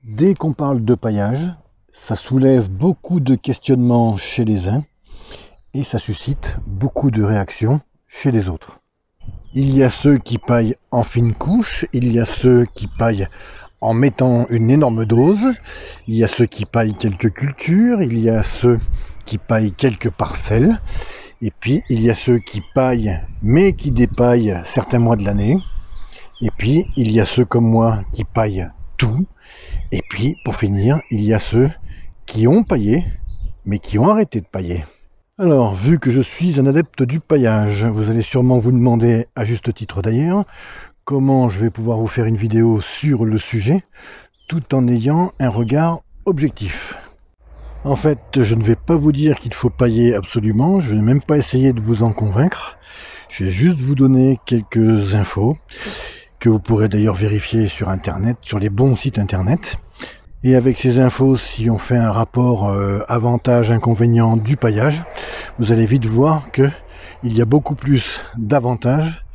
Dès qu'on parle de paillage, ça soulève beaucoup de questionnements chez les uns et ça suscite beaucoup de réactions chez les autres. Il y a ceux qui paillent en fine couche, il y a ceux qui paillent en mettant une énorme dose, il y a ceux qui paillent quelques cultures, il y a ceux qui paillent quelques parcelles, et puis il y a ceux qui paillent mais qui dépaillent certains mois de l'année, et puis il y a ceux comme moi qui paillent tout, et puis pour finir il y a ceux qui ont paillé mais qui ont arrêté de pailler. Alors, vu que je suis un adepte du paillage, vous allez sûrement vous demander, à juste titre d'ailleurs, comment je vais pouvoir vous faire une vidéo sur le sujet, tout en ayant un regard objectif. En fait, je ne vais pas vous dire qu'il faut pailler absolument, je ne vais même pas essayer de vous en convaincre, je vais juste vous donner quelques infos, que vous pourrez d'ailleurs vérifier sur internet, sur les bons sites internet. Et avec ces infos, si on fait un rapport avantage-inconvénient du paillage, vous allez vite voir qu'il y a beaucoup plus d'avantages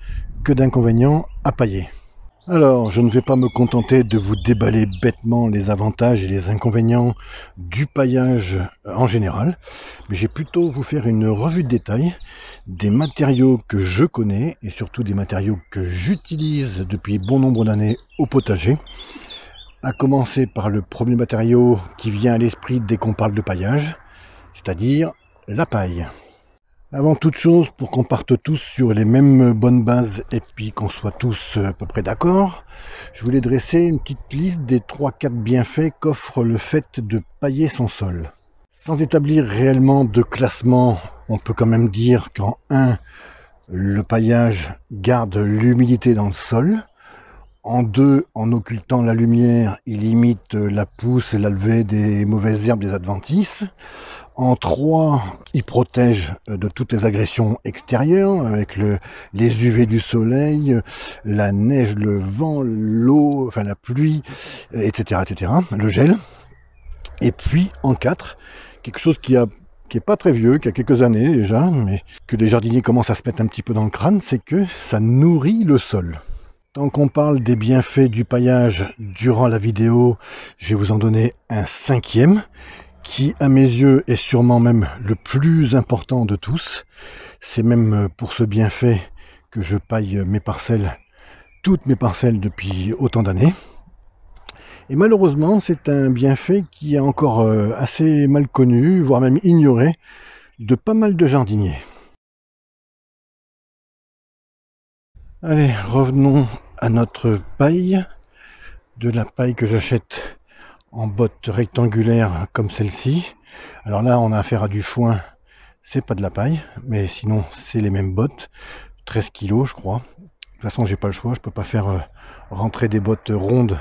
que d'inconvénients à pailler. Alors, je ne vais pas me contenter de vous déballer bêtement les avantages et les inconvénients du paillage en général, mais j'ai plutôt vous faire une revue de détail des matériaux que je connais et surtout des matériaux que j'utilise depuis bon nombre d'années au potager. À commencer par le premier matériau qui vient à l'esprit dès qu'on parle de paillage, c'est-à-dire la paille. Avant toute chose, pour qu'on parte tous sur les mêmes bonnes bases et puis qu'on soit tous à peu près d'accord, je voulais dresser une petite liste des 3-4 bienfaits qu'offre le fait de pailler son sol. Sans établir réellement de classement, on peut quand même dire qu'en 1, le paillage garde l'humidité dans le sol. En 2, en occultant la lumière, il limite la pousse et la levée des mauvaises herbes des adventices. En 3, il protège de toutes les agressions extérieures, avec les UV du soleil, la neige, le vent, l'eau, enfin la pluie, etc., etc., le gel. Et puis en 4, quelque chose qui est pas très vieux, qui a quelques années déjà, mais que les jardiniers commencent à se mettre un petit peu dans le crâne, c'est que ça nourrit le sol. Tant qu'on parle des bienfaits du paillage durant la vidéo, je vais vous en donner un 5e, qui à mes yeux est sûrement même le plus important de tous. C'est même pour ce bienfait que je paille mes parcelles, toutes mes parcelles depuis autant d'années. Et malheureusement, c'est un bienfait qui est encore assez mal connu, voire même ignoré, de pas mal de jardiniers. Allez, revenons à notre paille, de la paille que j'achète en bottes rectangulaires comme celle-ci. Alors là, on a affaire à du foin, c'est pas de la paille, mais sinon c'est les mêmes bottes, 13 kg je crois. De toute façon, j'ai pas le choix, je peux pas faire rentrer des bottes rondes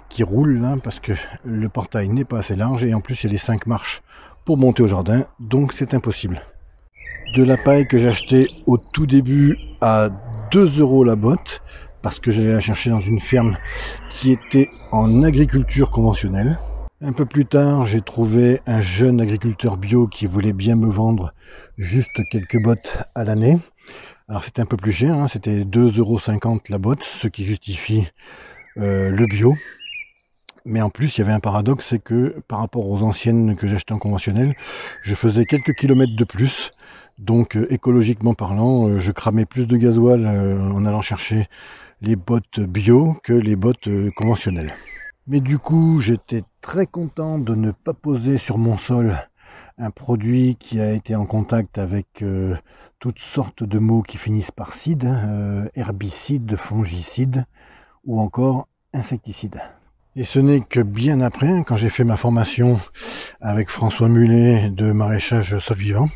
qui roulent là, parce que le portail n'est pas assez large et en plus il y a les 5 marches pour monter au jardin, donc c'est impossible. De la paille que j'ai acheté au tout début à 2 € la botte, parce que j'allais la chercher dans une ferme qui était en agriculture conventionnelle. Un peu plus tard, j'ai trouvé un jeune agriculteur bio qui voulait bien me vendre juste quelques bottes à l'année. Alors c'était un peu plus cher, hein, c'était 2,50 € la botte, ce qui justifie le bio. Mais en plus, il y avait un paradoxe, c'est que par rapport aux anciennes que j'achetais en conventionnel, je faisais quelques kilomètres de plus. Donc écologiquement parlant, je cramais plus de gasoil en allant chercher les bottes bio que les bottes conventionnelles. Mais du coup, j'étais très content de ne pas poser sur mon sol un produit qui a été en contact avec toutes sortes de mots qui finissent par cide, herbicide, fongicide ou encore insecticide. Et ce n'est que bien après, quand j'ai fait ma formation avec François Mullet de maraîchage sol vivant,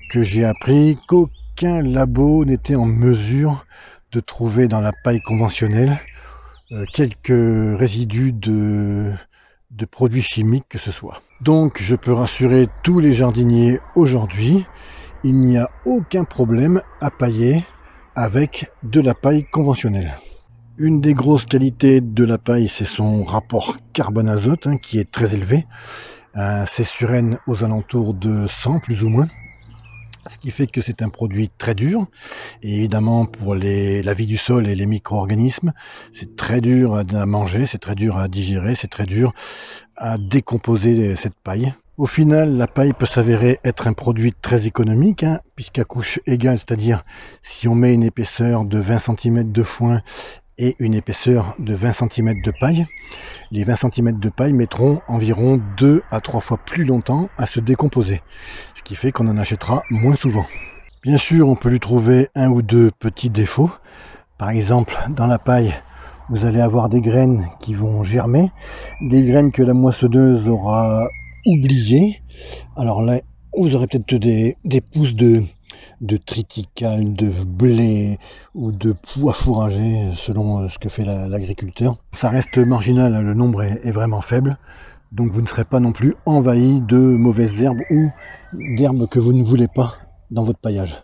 que j'ai appris qu'aucun labo n'était en mesure de trouver dans la paille conventionnelle quelques résidus de produits chimiques que ce soit. Donc je peux rassurer tous les jardiniers aujourd'hui, il n'y a aucun problème à pailler avec de la paille conventionnelle. Une des grosses qualités de la paille, c'est son rapport carbone-azote qui est très élevé. C'est sur N aux alentours de 100 plus ou moins. Ce qui fait que c'est un produit très dur. Et évidemment, pour la vie du sol et les micro-organismes, c'est très dur à manger, c'est très dur à digérer, c'est très dur à décomposer cette paille. Au final, la paille peut s'avérer être un produit très économique, puisqu'à couche égale, c'est-à-dire si on met une épaisseur de 20 cm de foin et une épaisseur de 20 cm de paille, les 20 cm de paille mettront environ 2 à 3 fois plus longtemps à se décomposer, ce qui fait qu'on en achètera moins souvent. Bien sûr, on peut lui trouver un ou deux petits défauts. Par exemple, dans la paille, vous allez avoir des graines qui vont germer, des graines que la moissonneuse aura oubliées. Alors là, vous aurez peut-être des pousses de triticale, de blé ou de pois fourragés, selon ce que fait l'agriculteur. Ça reste marginal, le nombre est vraiment faible, donc vous ne serez pas non plus envahi de mauvaises herbes ou d'herbes que vous ne voulez pas dans votre paillage.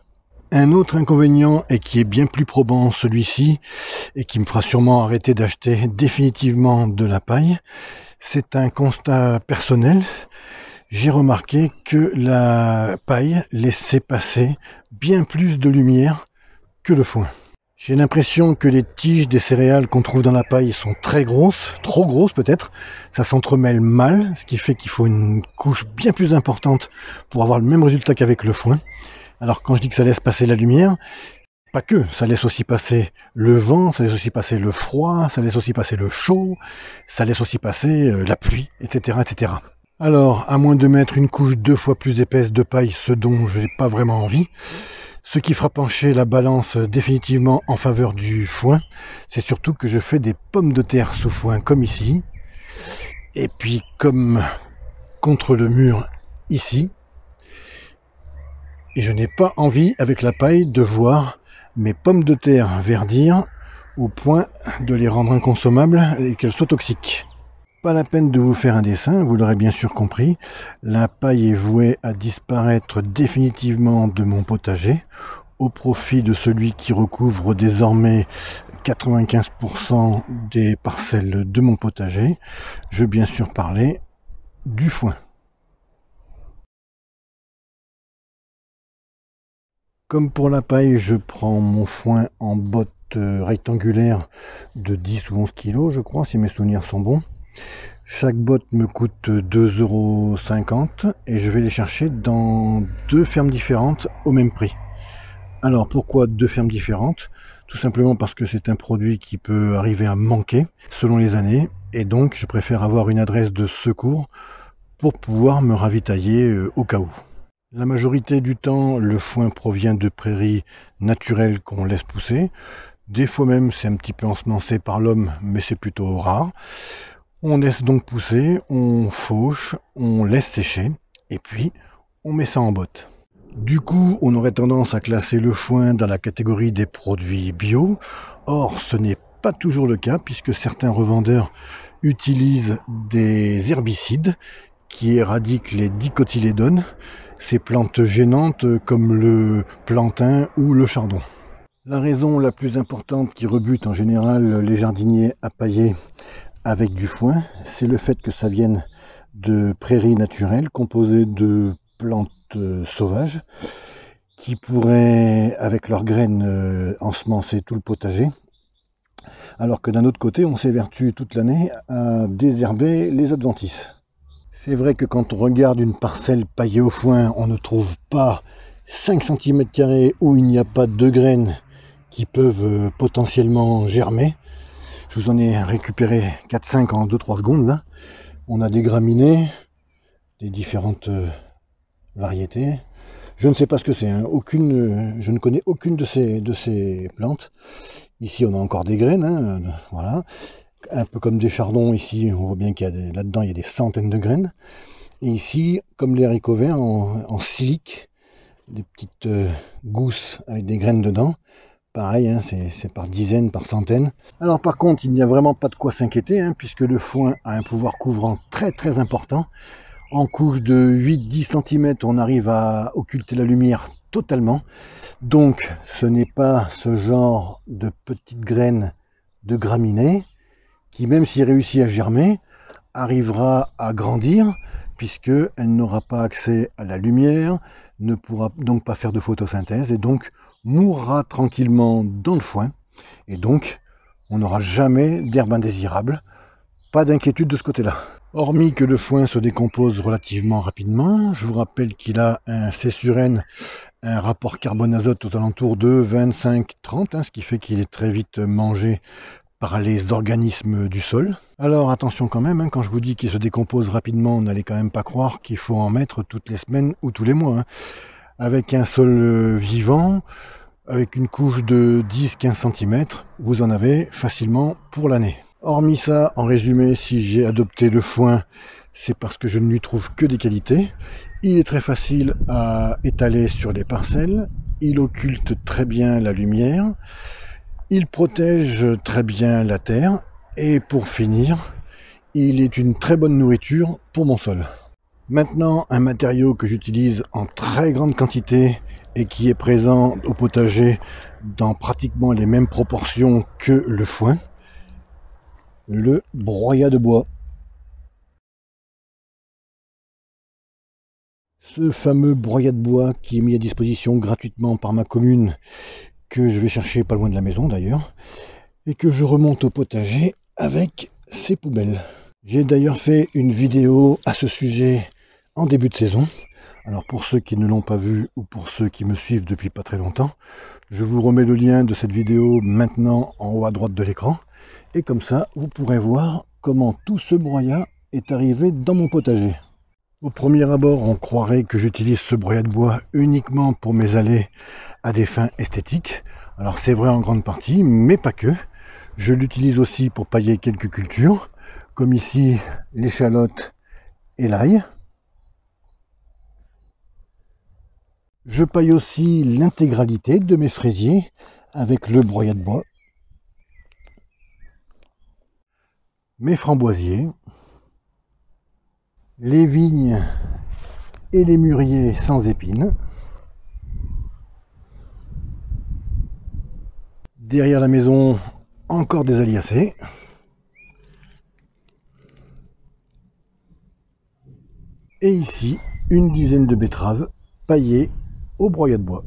Un autre inconvénient, et qui est bien plus probant celui-ci, et qui me fera sûrement arrêter d'acheter définitivement de la paille, c'est un constat personnel. J'ai remarqué que la paille laissait passer bien plus de lumière que le foin. J'ai l'impression que les tiges des céréales qu'on trouve dans la paille sont très grosses, trop grosses peut-être. Ça s'entremêle mal, ce qui fait qu'il faut une couche bien plus importante pour avoir le même résultat qu'avec le foin. Alors quand je dis que ça laisse passer la lumière, pas que, ça laisse aussi passer le vent, ça laisse aussi passer le froid, ça laisse aussi passer le chaud, ça laisse aussi passer la pluie, etc., etc. Alors, à moins de mettre une couche 2 fois plus épaisse de paille, ce dont je n'ai pas vraiment envie, ce qui fera pencher la balance définitivement en faveur du foin, c'est surtout que je fais des pommes de terre sous foin comme ici, et puis comme contre le mur ici, et je n'ai pas envie avec la paille de voir mes pommes de terre verdir au point de les rendre inconsommables et qu'elles soient toxiques. Pas la peine de vous faire un dessin, vous l'aurez bien sûr compris, la paille est vouée à disparaître définitivement de mon potager au profit de celui qui recouvre désormais 95% des parcelles de mon potager. Je veux bien sûr parler du foin. Comme pour la paille, je prends mon foin en botte rectangulaire de 10 ou 11 kg, je crois, si mes souvenirs sont bons. Chaque botte me coûte 2,50 € et je vais les chercher dans 2 fermes différentes au même prix. Alors pourquoi 2 fermes différentes? Tout simplement parce que c'est un produit qui peut arriver à manquer selon les années et donc je préfère avoir une adresse de secours pour pouvoir me ravitailler au cas où. La majorité du temps, le foin provient de prairies naturelles qu'on laisse pousser. Des fois même, c'est un petit peu ensemencé par l'homme, mais c'est plutôt rare. On laisse donc pousser, on fauche, on laisse sécher, et puis on met ça en botte. Du coup, on aurait tendance à classer le foin dans la catégorie des produits bio. Or, ce n'est pas toujours le cas, puisque certains revendeurs utilisent des herbicides qui éradiquent les dicotylédones, ces plantes gênantes comme le plantain ou le chardon. La raison la plus importante qui rebute en général les jardiniers à pailler avec du foin, c'est le fait que ça vienne de prairies naturelles composées de plantes sauvages qui pourraient, avec leurs graines, ensemencer tout le potager. Alors que d'un autre côté, on s'évertue toute l'année à désherber les adventices. C'est vrai que quand on regarde une parcelle paillée au foin, on ne trouve pas 5 cm² où il n'y a pas de graines qui peuvent potentiellement germer. Je vous en ai récupéré 4-5 en 2-3 secondes là. On a des graminées, des différentes variétés. Je ne sais pas ce que c'est, je ne connais aucune de ces plantes. Ici on a encore des graines, voilà. Un peu comme des chardons ici, on voit bien qu'il y a là-dedans il y a des centaines de graines. Et ici, comme les haricots verts en silique, des petites gousses avec des graines dedans. Pareil, c'est par dizaines, par centaines. Alors par contre, il n'y a vraiment pas de quoi s'inquiéter, puisque le foin a un pouvoir couvrant très très important. En couche de 8-10 cm, on arrive à occulter la lumière totalement. Donc ce n'est pas ce genre de petites graines de graminées qui, même s'il réussit à germer, arrivera à grandir puisqu'elle n'aura pas accès à la lumière, ne pourra donc pas faire de photosynthèse et donc mourra tranquillement dans le foin. Et donc, on n'aura jamais d'herbe indésirable. Pas d'inquiétude de ce côté-là. Hormis que le foin se décompose relativement rapidement, je vous rappelle qu'il a un C sur N, un rapport carbone-azote aux alentours de 25-30, ce qui fait qu'il est très vite mangé par les organismes du sol. Alors attention quand même, quand je vous dis qu'il se décompose rapidement, n'allez quand même pas croire qu'il faut en mettre toutes les semaines ou tous les mois. Avec un sol vivant, avec une couche de 10-15 cm, vous en avez facilement pour l'année. Hormis ça, en résumé, si j'ai adopté le foin, c'est parce que je ne lui trouve que des qualités. Il est très facile à étaler sur les parcelles, il occulte très bien la lumière, il protège très bien la terre, et pour finir, il est une très bonne nourriture pour mon sol. Maintenant, un matériau que j'utilise en très grande quantité et qui est présent au potager dans pratiquement les mêmes proportions que le foin, le broyat de bois. Ce fameux broyat de bois qui est mis à disposition gratuitement par ma commune, que je vais chercher pas loin de la maison d'ailleurs, et que je remonte au potager avec ses poubelles. J'ai d'ailleurs fait une vidéo à ce sujet en début de saison. Alors pour ceux qui ne l'ont pas vu ou pour ceux qui me suivent depuis pas très longtemps, je vous remets le lien de cette vidéo maintenant en haut à droite de l'écran. Et comme ça, vous pourrez voir comment tout ce broyat est arrivé dans mon potager. Au premier abord, on croirait que j'utilise ce broyat de bois uniquement pour mes allées à des fins esthétiques. Alors c'est vrai en grande partie, mais pas que. Je l'utilise aussi pour pailler quelques cultures, comme ici l'échalote et l'ail. Je paille aussi l'intégralité de mes fraisiers avec le broyat de bois. Mes framboisiers, les vignes et les mûriers sans épines. Derrière la maison, encore des aliacées. Et ici, une dizaine de betteraves paillées au broyat de bois.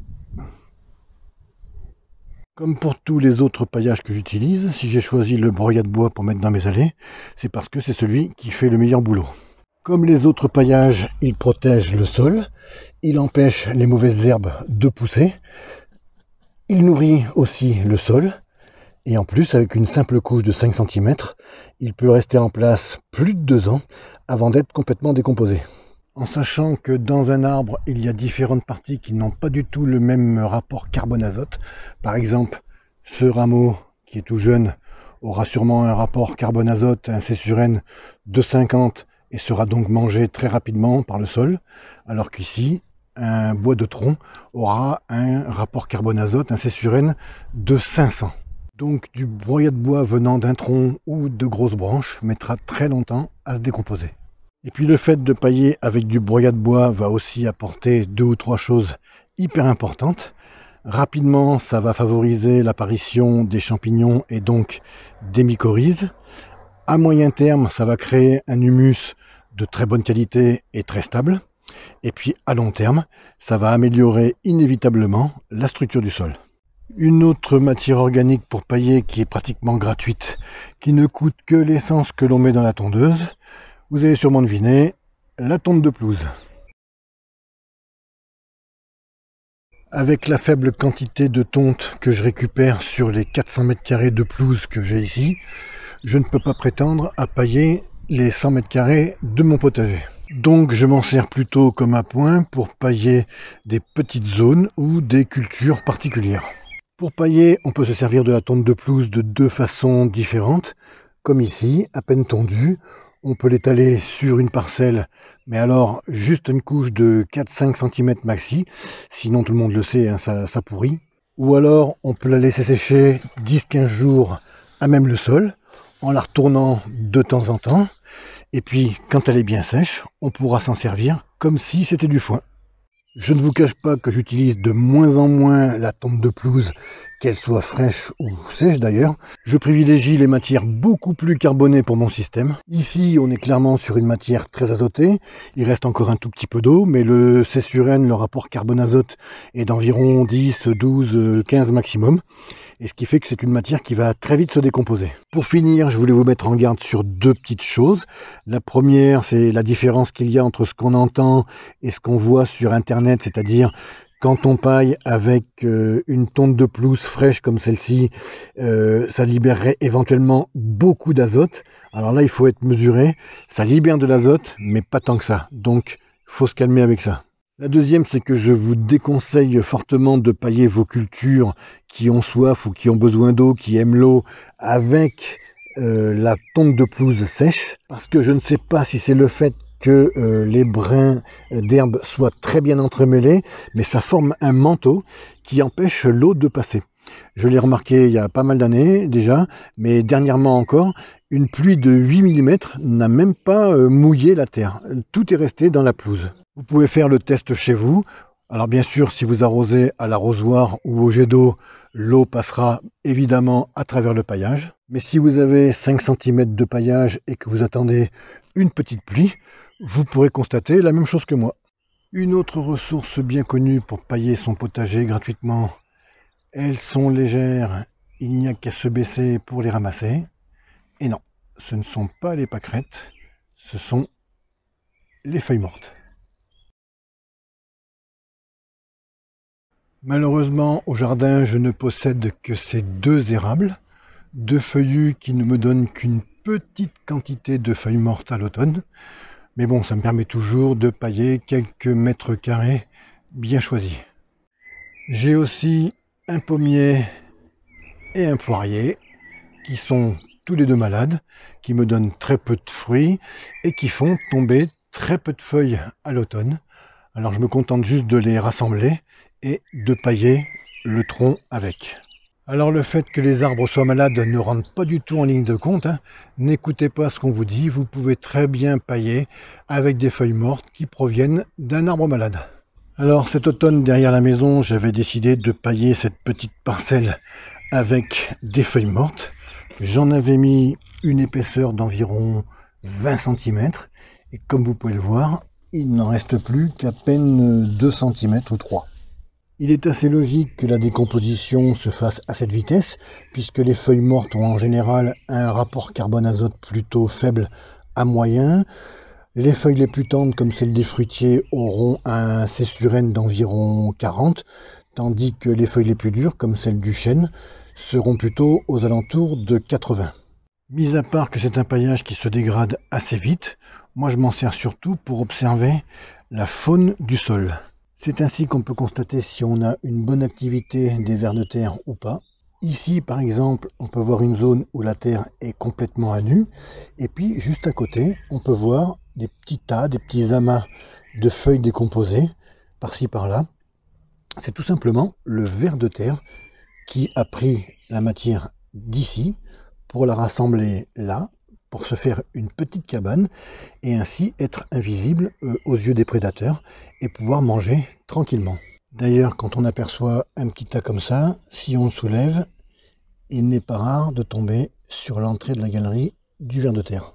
Comme pour tous les autres paillages que j'utilise, si j'ai choisi le broyat de bois pour mettre dans mes allées, c'est parce que c'est celui qui fait le meilleur boulot. Comme les autres paillages, il protège le sol, il empêche les mauvaises herbes de pousser, il nourrit aussi le sol, et en plus, avec une simple couche de 5 cm, il peut rester en place plus de 2 ans avant d'être complètement décomposé. En sachant que dans un arbre, il y a différentes parties qui n'ont pas du tout le même rapport carbone-azote. Par exemple, ce rameau qui est tout jeune aura sûrement un rapport carbone-azote, un C sur N de 50 et sera donc mangé très rapidement par le sol, alors qu'ici, un bois de tronc aura un rapport carbone-azote, un C sur N de 500. Donc du broyat de bois venant d'un tronc ou de grosses branches mettra très longtemps à se décomposer. Et puis le fait de pailler avec du broyat de bois va aussi apporter 2 ou 3 choses hyper importantes. Rapidement, ça va favoriser l'apparition des champignons et donc des mycorhizes. À moyen terme, ça va créer un humus de très bonne qualité et très stable. Et puis à long terme, ça va améliorer inévitablement la structure du sol. Une autre matière organique pour pailler qui est pratiquement gratuite, qui ne coûte que l'essence que l'on met dans la tondeuse. Vous avez sûrement deviné, la tonte de pelouse. Avec la faible quantité de tonte que je récupère sur les 400 m² de pelouse que j'ai ici, je ne peux pas prétendre à pailler les 100 m² de mon potager. Donc je m'en sers plutôt comme appoint pour pailler des petites zones ou des cultures particulières. Pour pailler, on peut se servir de la tonte de pelouse de 2 façons différentes, comme ici, à peine tondue. On peut l'étaler sur une parcelle, mais alors juste une couche de 4-5 cm maxi, sinon tout le monde le sait, ça pourrit. Ou alors on peut la laisser sécher 10-15 jours à même le sol, en la retournant de temps en temps. Et puis quand elle est bien sèche, on pourra s'en servir comme si c'était du foin. Je ne vous cache pas que j'utilise de moins en moins la tonte de pelouse, qu'elle soit fraîche ou sèche d'ailleurs. Je privilégie les matières beaucoup plus carbonées pour mon système. Ici, on est clairement sur une matière très azotée. Il reste encore un tout petit peu d'eau, mais le C/N, le rapport carbone-azote est d'environ 10, 12, 15 maximum. Et ce qui fait que c'est une matière qui va très vite se décomposer. Pour finir, je voulais vous mettre en garde sur deux petites choses. La première, c'est la différence qu'il y a entre ce qu'on entend et ce qu'on voit sur Internet, c'est-à-dire quand on paille avec une tonte de pelouse fraîche comme celle-ci, ça libérerait éventuellement beaucoup d'azote. Alors là, il faut être mesuré. Ça libère de l'azote, mais pas tant que ça. Donc, il faut se calmer avec ça. La deuxième, c'est que je vous déconseille fortement de pailler vos cultures qui ont soif ou qui ont besoin d'eau, qui aiment l'eau, avec la tonte de pelouse sèche, parce que je ne sais pas si c'est le fait que les brins d'herbe soient très bien entremêlés, mais ça forme un manteau qui empêche l'eau de passer. Je l'ai remarqué il y a pas mal d'années déjà, mais dernièrement encore, une pluie de 8 mm n'a même pas mouillé la terre. Tout est resté dans la pelouse. Vous pouvez faire le test chez vous. Alors bien sûr, si vous arrosez à l'arrosoir ou au jet d'eau, l'eau passera évidemment à travers le paillage. Mais si vous avez 5 cm de paillage et que vous attendez une petite pluie, vous pourrez constater la même chose que moi. Une autre ressource bien connue pour pailler son potager gratuitement, elles sont légères, il n'y a qu'à se baisser pour les ramasser. Et non, ce ne sont pas les pâquerettes, ce sont les feuilles mortes. Malheureusement, au jardin, je ne possède que ces deux érables, deux feuillus qui ne me donnent qu'une petite quantité de feuilles mortes à l'automne. Mais bon, ça me permet toujours de pailler quelques mètres carrés bien choisis. J'ai aussi un pommier et un poirier qui sont tous les deux malades, qui me donnent très peu de fruits et qui font tomber très peu de feuilles à l'automne. Alors je me contente juste de les rassembler et de pailler le tronc avec. Alors le fait que les arbres soient malades ne rentre pas du tout en ligne de compte. N'écoutez pas ce qu'on vous dit, vous pouvez très bien pailler avec des feuilles mortes qui proviennent d'un arbre malade. Alors cet automne, derrière la maison, j'avais décidé de pailler cette petite parcelle avec des feuilles mortes. J'en avais mis une épaisseur d'environ 20 cm et comme vous pouvez le voir, il n'en reste plus qu'à peine 2 cm ou 3. Il est assez logique que la décomposition se fasse à cette vitesse, puisque les feuilles mortes ont en général un rapport carbone-azote plutôt faible à moyen. Les feuilles les plus tendres, comme celles des fruitiers, auront un C/N d'environ 40, tandis que les feuilles les plus dures, comme celles du chêne, seront plutôt aux alentours de 80. Mis à part que c'est un paillage qui se dégrade assez vite, moi je m'en sers surtout pour observer la faune du sol. C'est ainsi qu'on peut constater si on a une bonne activité des vers de terre ou pas. Ici, par exemple, on peut voir une zone où la terre est complètement à nu. Et puis, juste à côté, on peut voir des petits tas, des petits amas de feuilles décomposées, par-ci, par-là. C'est tout simplement le ver de terre qui a pris la matière d'ici pour la rassembler là, pour se faire une petite cabane et ainsi être invisible aux yeux des prédateurs et pouvoir manger tranquillement. D'ailleurs, quand on aperçoit un petit tas comme ça, si on le soulève, il n'est pas rare de tomber sur l'entrée de la galerie du ver de terre.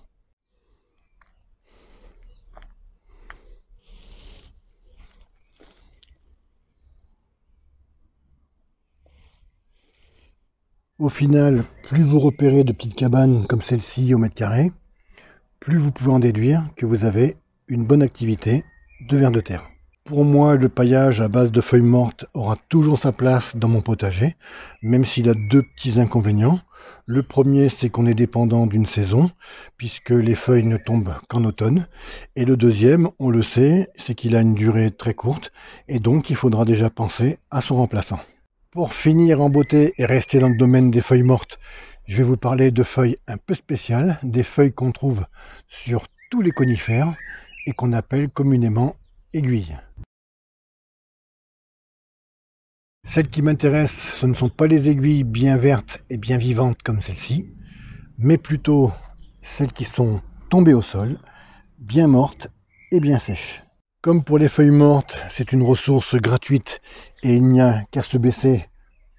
Au final, plus vous repérez de petites cabanes comme celle-ci au mètre carré, plus vous pouvez en déduire que vous avez une bonne activité de vers de terre. Pour moi, le paillage à base de feuilles mortes aura toujours sa place dans mon potager, même s'il a deux petits inconvénients. Le premier, c'est qu'on est dépendant d'une saison, puisque les feuilles ne tombent qu'en automne. Et le deuxième, on le sait, c'est qu'il a une durée très courte, et donc il faudra déjà penser à son remplaçant. Pour finir en beauté et rester dans le domaine des feuilles mortes, je vais vous parler de feuilles un peu spéciales, des feuilles qu'on trouve sur tous les conifères et qu'on appelle communément aiguilles. Celles qui m'intéressent, ce ne sont pas les aiguilles bien vertes et bien vivantes comme celle-ci, mais plutôt celles qui sont tombées au sol, bien mortes et bien sèches. Comme pour les feuilles mortes, c'est une ressource gratuite et il n'y a qu'à se baisser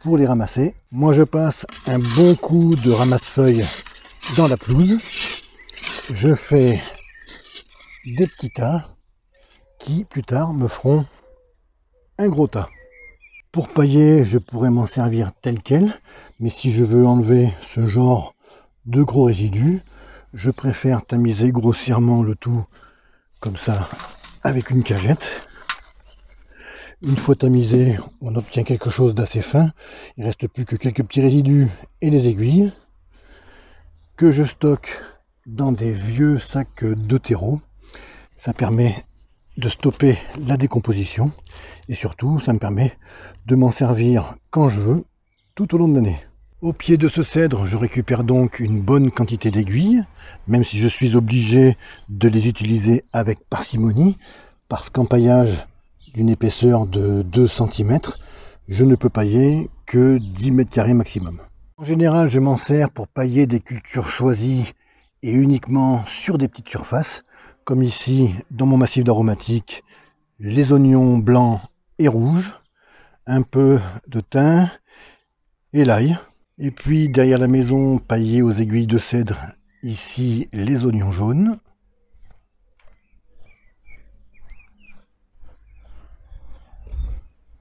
pour les ramasser. Moi je passe un bon coup de ramasse-feuilles dans la pelouse. Je fais des petits tas qui plus tard me feront un gros tas. Pour pailler, je pourrais m'en servir tel quel, mais si je veux enlever ce genre de gros résidus, je préfère tamiser grossièrement le tout comme ça avec une cagette. Une fois tamisé, on obtient quelque chose d'assez fin. Il ne reste plus que quelques petits résidus et les aiguilles que je stocke dans des vieux sacs de terreau. Ça permet de stopper la décomposition et surtout ça me permet de m'en servir quand je veux tout au long de l'année. Au pied de ce cèdre, je récupère donc une bonne quantité d'aiguilles, même si je suis obligé de les utiliser avec parcimonie, parce qu'en paillage d'une épaisseur de 2 cm, je ne peux pailler que 10 mètres carrés maximum. En général, je m'en sers pour pailler des cultures choisies et uniquement sur des petites surfaces, comme ici dans mon massif d'aromatique, les oignons blancs et rouges, un peu de thym et l'ail. Et puis derrière la maison, paillé aux aiguilles de cèdre, ici les oignons jaunes.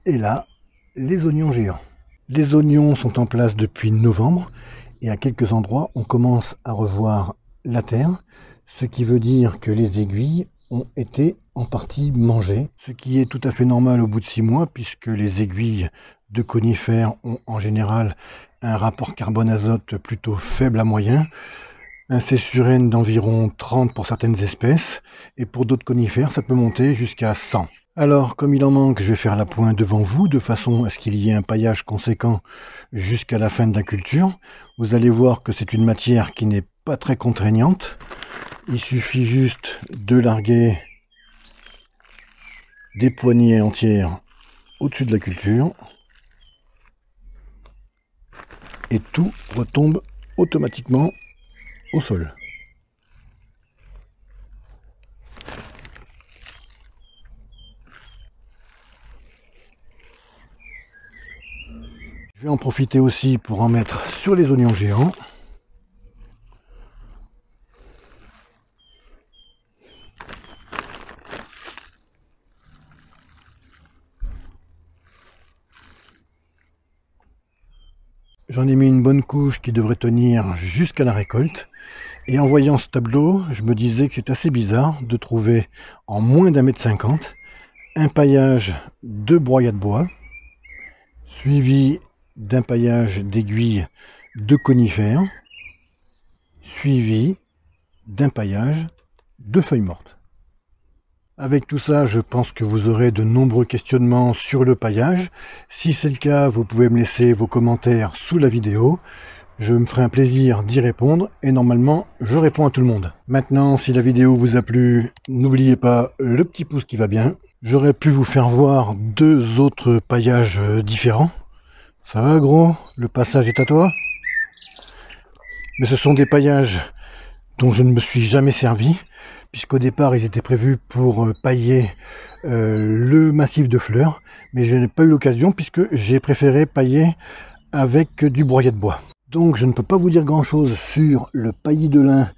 Et là, les oignons géants. Les oignons sont en place depuis novembre et à quelques endroits, on commence à revoir la terre, ce qui veut dire que les aiguilles ont été en partie mangées, ce qui est tout à fait normal au bout de 6 mois puisque les aiguilles de conifères ont en général un rapport carbone-azote plutôt faible à moyen, un C sur N d'environ 30 pour certaines espèces, et pour d'autres conifères, ça peut monter jusqu'à 100. Alors, comme il en manque, je vais faire la pointe devant vous, de façon à ce qu'il y ait un paillage conséquent jusqu'à la fin de la culture. Vous allez voir que c'est une matière qui n'est pas très contraignante. Il suffit juste de larguer des poignées entières au-dessus de la culture. Et tout retombe automatiquement au sol. Je vais en profiter aussi pour en mettre sur les oignons géants. J'en ai mis une bonne couche qui devrait tenir jusqu'à la récolte. Et en voyant ce tableau, je me disais que c'est assez bizarre de trouver en moins d'1,50 m un paillage de broyat de bois, suivi d'un paillage d'aiguilles de conifères, suivi d'un paillage de feuilles mortes. Avec tout ça, je pense que vous aurez de nombreux questionnements sur le paillage. Si c'est le cas, vous pouvez me laisser vos commentaires sous la vidéo. Je me ferai un plaisir d'y répondre et normalement, je réponds à tout le monde. Maintenant, si la vidéo vous a plu, n'oubliez pas le petit pouce qui va bien. J'aurais pu vous faire voir 2 autres paillages différents. Ça va gros? Le passage est à toi? Mais ce sont des paillages dont je ne me suis jamais servi, puisqu'au départ ils étaient prévus pour pailler le massif de fleurs, mais je n'ai pas eu l'occasion puisque j'ai préféré pailler avec du broyat de bois. Donc je ne peux pas vous dire grand chose sur le paillis de lin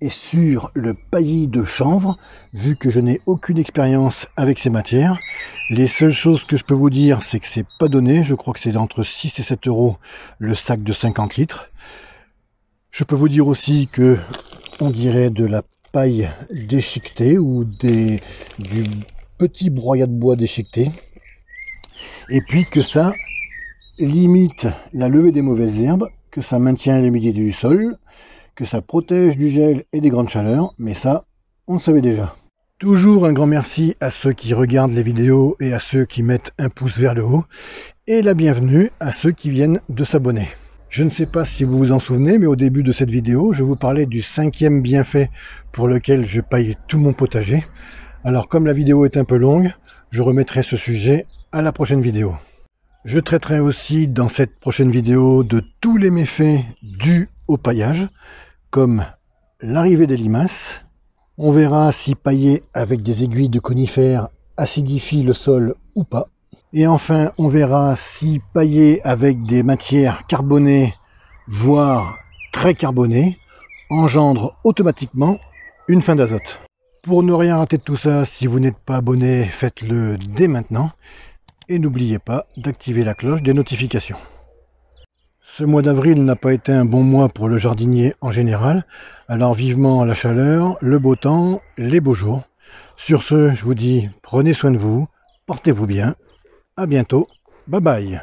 et sur le paillis de chanvre, vu que je n'ai aucune expérience avec ces matières. Les seules choses que je peux vous dire, c'est que c'est pas donné, je crois que c'est entre 6 et 7 euros le sac de 50 litres. Je peux vous dire aussi que on dirait de la paille déchiquetée ou du petit broyat de bois déchiqueté. Et puis que ça limite la levée des mauvaises herbes, que ça maintient l'humidité du sol, que ça protège du gel et des grandes chaleurs, mais ça, on le savait déjà. Toujours un grand merci à ceux qui regardent les vidéos et à ceux qui mettent un pouce vers le haut, et la bienvenue à ceux qui viennent de s'abonner. Je ne sais pas si vous vous en souvenez, mais au début de cette vidéo, je vous parlais du 5e bienfait pour lequel je paille tout mon potager. Alors comme la vidéo est un peu longue, je remettrai ce sujet à la prochaine vidéo. Je traiterai aussi dans cette prochaine vidéo de tous les méfaits dus au paillage, comme l'arrivée des limaces, On verra si pailler avec des aiguilles de conifères acidifie le sol ou pas. Et enfin, on verra si pailler avec des matières carbonées, voire très carbonées, engendre automatiquement une fin d'azote. Pour ne rien rater de tout ça, si vous n'êtes pas abonné, faites-le dès maintenant. Et n'oubliez pas d'activer la cloche des notifications. Ce mois d'avril n'a pas été un bon mois pour le jardinier en général, alors vivement la chaleur, le beau temps, les beaux jours. Sur ce, je vous dis, prenez soin de vous, portez-vous bien, à bientôt, bye bye.